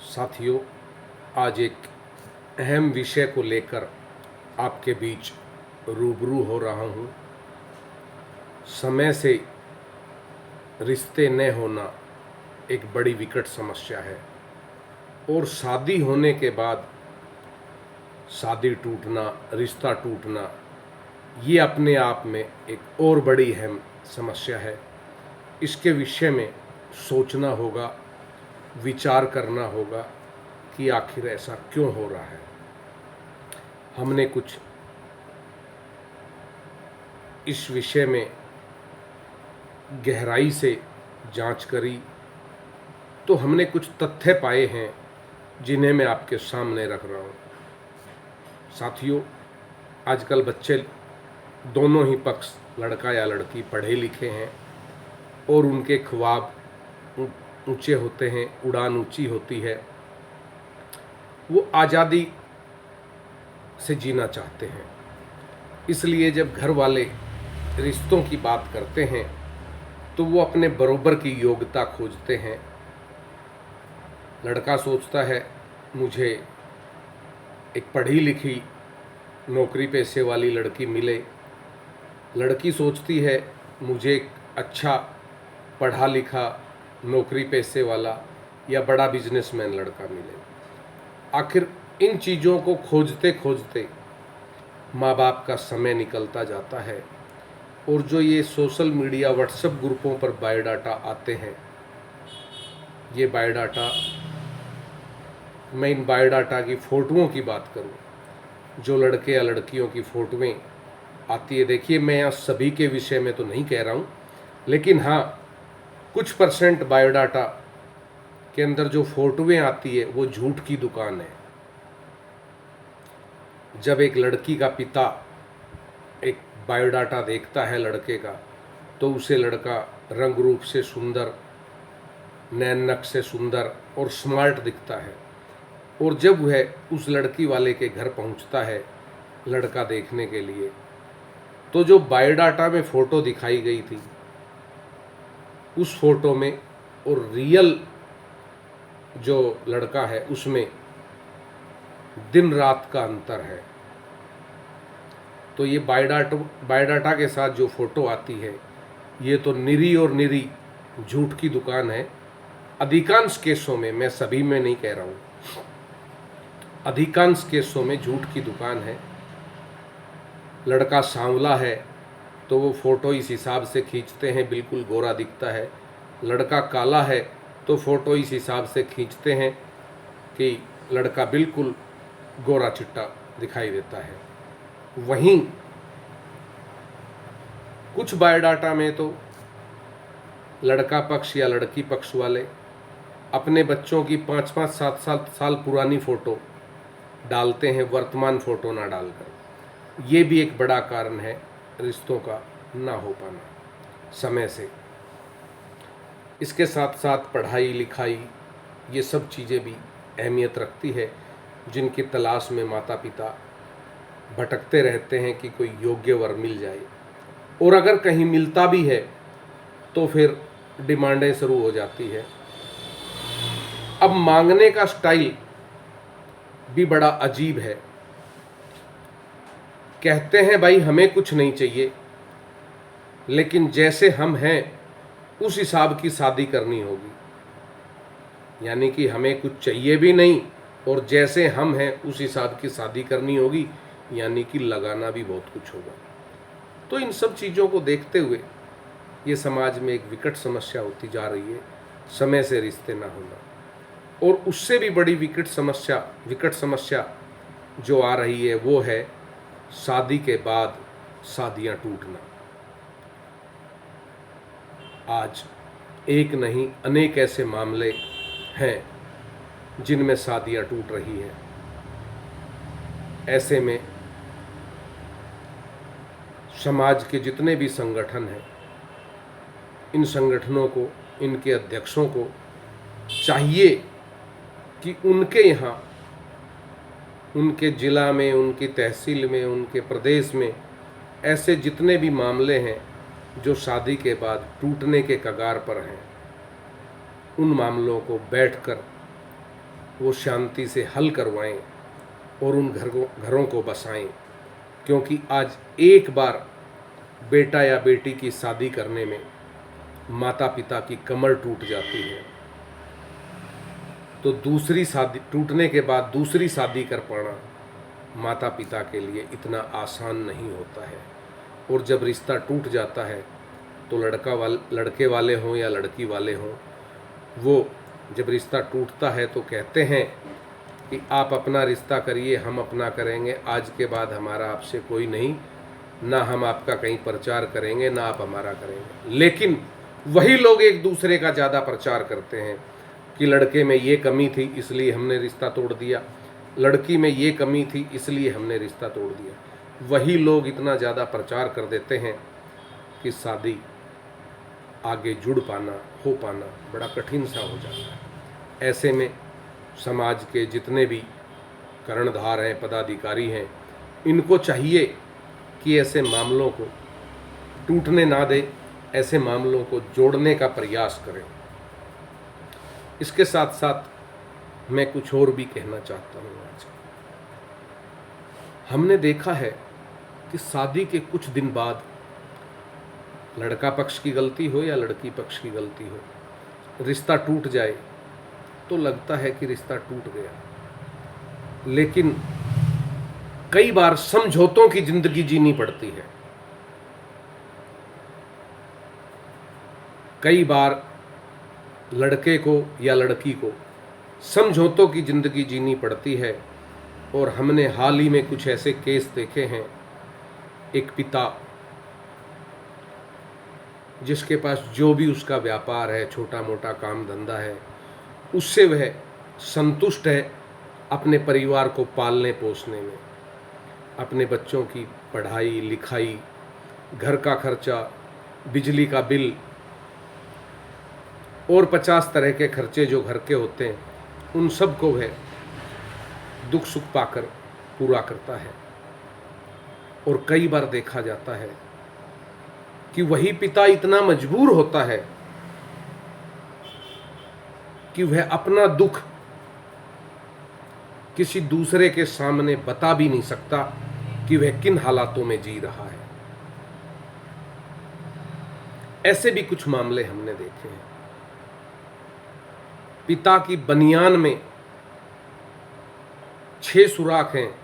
साथियों, आज एक अहम विषय को लेकर आपके बीच रूबरू हो रहा हूँ। समय से रिश्ते न होना एक बड़ी विकट समस्या है और शादी होने के बाद शादी टूटना, रिश्ता टूटना, ये अपने आप में एक और बड़ी अहम समस्या है। इसके विषय में सोचना होगा, विचार करना होगा कि आखिर ऐसा क्यों हो रहा है। हमने कुछ इस विषय में गहराई से जांच करी तो हमने कुछ तथ्य पाए हैं जिन्हें मैं आपके सामने रख रहा हूँ। साथियों, आजकल बच्चे दोनों ही पक्ष, लड़का या लड़की, पढ़े लिखे हैं और उनके ख्वाब ऊंचे होते हैं, उड़ान ऊंची होती है। वो आज़ादी से जीना चाहते हैं। इसलिए जब घर वाले रिश्तों की बात करते हैं तो वो अपने बरोबर की योग्यता खोजते हैं। लड़का सोचता है मुझे एक पढ़ी लिखी नौकरी पेशे वाली लड़की मिले, लड़की सोचती है मुझे एक अच्छा पढ़ा लिखा नौकरी पेशे वाला या बड़ा बिजनेसमैन लड़का मिले। आखिर इन चीज़ों को खोजते खोजते माँ बाप का समय निकलता जाता है और जो ये सोशल मीडिया, व्हाट्सएप ग्रुपों पर बायोडाटा आते हैं, ये बायोडाटा, मैं इन बायोडाटा की फ़ोटोओं की बात करूं, जो लड़के या लड़कियों की फ़ोटोएं आती है। देखिए, मैं यहाँ सभी के विषय में तो नहीं कह रहा हूँ, लेकिन हाँ, कुछ परसेंट बायोडाटा के अंदर जो फ़ोटोएं आती है वो झूठ की दुकान है। जब एक लड़की का पिता एक बायोडाटा देखता है लड़के का, तो उसे लड़का रंग रूप से सुंदर, नैन नक्श से सुंदर और स्मार्ट दिखता है। और जब वह उस लड़की वाले के घर पहुंचता है लड़का देखने के लिए, तो जो बायोडाटा में फ़ोटो दिखाई गई थी, उस फोटो में और रियल जो लड़का है उसमें दिन रात का अंतर है। तो ये बायोडाटा के साथ जो फ़ोटो आती है, ये तो निरी और निरी झूठ की दुकान है। अधिकांश केसों में, मैं सभी में नहीं कह रहा हूँ, अधिकांश केसों में झूठ की दुकान है। लड़का सांवला है तो वो फ़ोटो इस हिसाब से खींचते हैं बिल्कुल गोरा दिखता है। लड़का काला है तो फ़ोटो इस हिसाब से खींचते हैं कि लड़का बिल्कुल गोरा चिट्टा दिखाई देता है। वहीं कुछ बायोडाटा में तो लड़का पक्ष या लड़की पक्ष वाले अपने बच्चों की 5-5, 7-7 साल पुरानी फ़ोटो डालते हैं, वर्तमान फ़ोटो ना डालकर। ये भी एक बड़ा कारण है रिश्तों का ना हो पाना समय से। इसके साथ साथ पढ़ाई लिखाई, ये सब चीज़ें भी अहमियत रखती है, जिनकी तलाश में माता पिता भटकते रहते हैं कि कोई योग्य वर मिल जाए। और अगर कहीं मिलता भी है तो फिर डिमांडें शुरू हो जाती है। अब मांगने का स्टाइल भी बड़ा अजीब है। कहते हैं भाई हमें कुछ नहीं चाहिए, लेकिन जैसे हम हैं उस हिसाब की शादी करनी होगी। यानी कि हमें कुछ चाहिए भी नहीं और जैसे हम हैं उस हिसाब की शादी करनी होगी, यानी कि लगाना भी बहुत कुछ होगा। तो इन सब चीज़ों को देखते हुए ये समाज में एक विकट समस्या होती जा रही है, समय से रिश्ते ना होना। और उससे भी बड़ी विकट समस्या जो आ रही है वो है शादी के बाद शादियां टूटना। आज एक नहीं अनेक ऐसे मामले हैं जिनमें शादियां टूट रही हैं। ऐसे में समाज के जितने भी संगठन हैं, इन संगठनों को, इनके अध्यक्षों को चाहिए कि उनके यहाँ, उनके ज़िला में, उनकी तहसील में, उनके प्रदेश में ऐसे जितने भी मामले हैं जो शादी के बाद टूटने के कगार पर हैं, उन मामलों को बैठकर वो शांति से हल करवाएं और उन घरों को बसाएं, क्योंकि आज एक बार बेटा या बेटी की शादी करने में माता पिता की कमर टूट जाती है तो दूसरी शादी टूटने के बाद दूसरी शादी कर पाना माता पिता के लिए इतना आसान नहीं होता है। और जब रिश्ता टूट जाता है तो लड़के वाले हों या लड़की वाले हों, वो जब रिश्ता टूटता है तो कहते हैं कि आप अपना रिश्ता करिए, हम अपना करेंगे, आज के बाद हमारा आपसे कोई नहीं, ना हम आपका कहीं प्रचार करेंगे ना आप हमारा करेंगे। लेकिन वही लोग एक दूसरे का ज़्यादा प्रचार करते हैं कि लड़के में ये कमी थी इसलिए हमने रिश्ता तोड़ दिया, लड़की में ये कमी थी इसलिए हमने रिश्ता तोड़ दिया। वही लोग इतना ज़्यादा प्रचार कर देते हैं कि शादी आगे जुड़ पाना, हो पाना बड़ा कठिन सा हो जाता है। ऐसे में समाज के जितने भी कर्णधार हैं, पदाधिकारी हैं, इनको चाहिए कि ऐसे मामलों को टूटने ना दे, ऐसे मामलों को जोड़ने का प्रयास करें। इसके साथ साथ मैं कुछ और भी कहना चाहता हूँ। आज हमने देखा है कि शादी के कुछ दिन बाद लड़का पक्ष की गलती हो या लड़की पक्ष की गलती हो, रिश्ता टूट जाए तो लगता है कि रिश्ता टूट गया, लेकिन कई बार समझौतों की जिंदगी जीनी पड़ती है। कई बार लड़के को या लड़की को समझौतों की जिंदगी जीनी पड़ती है। और हमने हाल ही में कुछ ऐसे केस देखे हैं। एक पिता जिसके पास जो भी उसका व्यापार है, छोटा मोटा काम धंधा है, उससे वह संतुष्ट है अपने परिवार को पालने पोसने में, अपने बच्चों की पढ़ाई लिखाई, घर का खर्चा, बिजली का बिल और 50 तरह के खर्चे जो घर के होते हैं, उन सब को वह दुख सुख पाकर पूरा करता है। और कई बार देखा जाता है कि वही पिता इतना मजबूर होता है कि वह अपना दुख किसी दूसरे के सामने बता भी नहीं सकता कि वह किन हालातों में जी रहा है। ऐसे भी कुछ मामले हमने देखे हैं। पिता की बनियान में 6 सुराख हैं,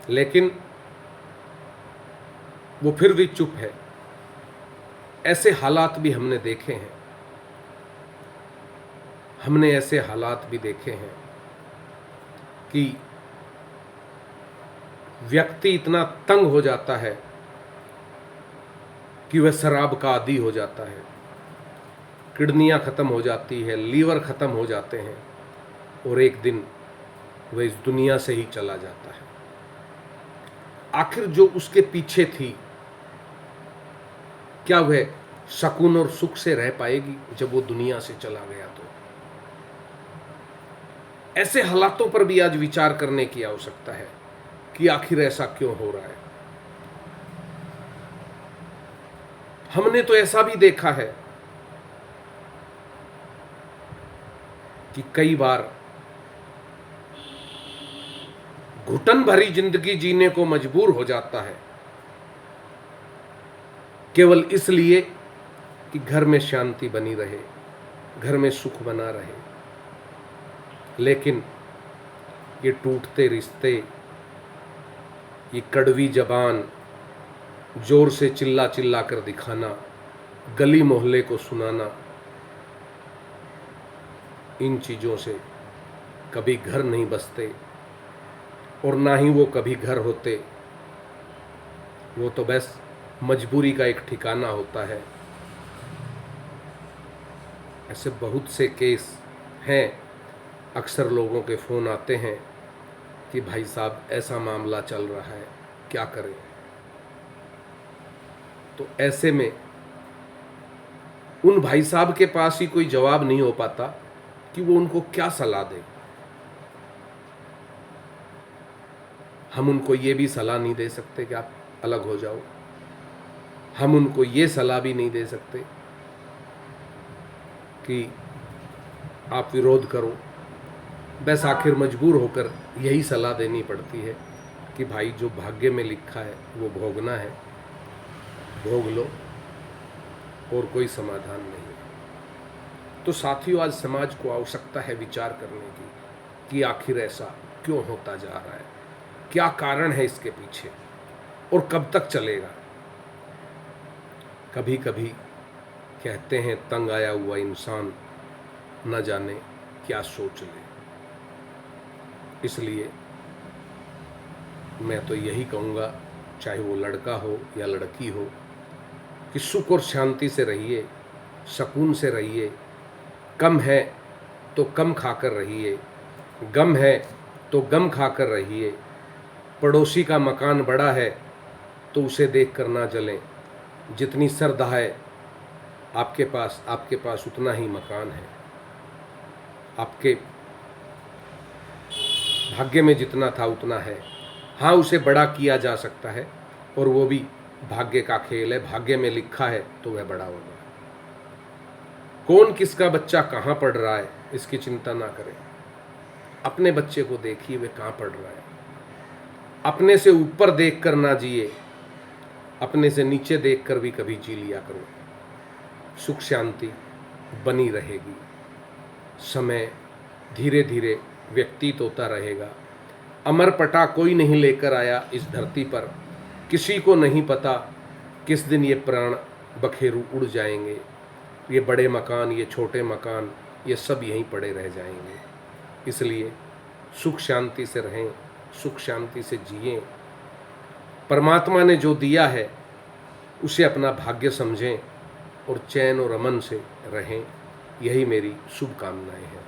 लेकिन वो फिर भी चुप है। ऐसे हालात भी हमने देखे हैं। हमने ऐसे हालात भी देखे हैं कि व्यक्ति इतना तंग हो जाता है कि वह शराब का आदी हो जाता है, किडनियां खत्म हो जाती है, लीवर खत्म हो जाते हैं और एक दिन वह इस दुनिया से ही चला जाता है। आखिर जो उसके पीछे थी, क्या वह सुकून और सुख से रह पाएगी जब वो दुनिया से चला गया? तो ऐसे हालातों पर भी आज विचार करने की आवश्यकता है कि आखिर ऐसा क्यों हो रहा है। हमने तो ऐसा भी देखा है कि कई बार घुटन भरी जिंदगी जीने को मजबूर हो जाता है केवल इसलिए कि घर में शांति बनी रहे, घर में सुख बना रहे। लेकिन ये टूटते रिश्ते, ये कड़वी जबान, जोर से चिल्ला चिल्ला कर दिखाना, गली मोहल्ले को सुनाना, इन चीज़ों से कभी घर नहीं बसते और ना ही वो कभी घर होते। वो तो बस मजबूरी का एक ठिकाना होता है। ऐसे बहुत से केस हैं। अक्सर लोगों के फ़ोन आते हैं कि भाई साहब ऐसा मामला चल रहा है, क्या करें? तो ऐसे में उन भाई साहब के पास ही कोई जवाब नहीं हो पाता कि वो उनको क्या सलाह दें। हम उनको ये भी सलाह नहीं दे सकते कि आप अलग हो जाओ। हम उनको ये सलाह भी नहीं दे सकते कि आप विरोध करो। बस आखिर मजबूर होकर यही सलाह देनी पड़ती है कि भाई जो भाग्य में लिखा है वो भोगना है, भोग लो, और कोई समाधान नहीं। तो साथियों, आज समाज को आवश्यकता है विचार करने की कि आखिर ऐसा क्यों होता जा रहा है, क्या कारण है इसके पीछे और कब तक चलेगा। कभी कभी कहते हैं तंग आया हुआ इंसान न जाने क्या सोच ले। इसलिए मैं तो यही कहूँगा, चाहे वो लड़का हो या लड़की हो, कि सुख और शांति से रहिए, सुकून से रहिए। कम है तो कम खाकर रहिए, गम है तो गम खाकर रहिए। पड़ोसी का मकान बड़ा है तो उसे देख कर ना जलें। जितनी श्रद्धा है आपके पास उतना ही मकान है। आपके भाग्य में जितना था उतना है। हाँ, उसे बड़ा किया जा सकता है और वो भी भाग्य का खेल है। भाग्य में लिखा है तो वह बड़ा होगा। कौन किसका बच्चा कहाँ पढ़ रहा है इसकी चिंता ना करें। अपने बच्चे को देखिए वह कहाँ पढ़ रहा है। अपने से ऊपर देखकर ना जिए, अपने से नीचे देखकर भी कभी जी लिया करो। सुख शांति बनी रहेगी। समय धीरे धीरे व्यतीत होता रहेगा। अमर पटा कोई नहीं लेकर आया इस धरती पर। किसी को नहीं पता किस दिन ये प्राण बखेरू उड़ जाएंगे। ये बड़े मकान, ये छोटे मकान, ये सब यहीं पड़े रह जाएंगे। इसलिए सुख शांति से रहें, सुख शांति से जिएं। परमात्मा ने जो दिया है उसे अपना भाग्य समझें और चैन और अमन से रहें। यही मेरी शुभकामनाएं हैं।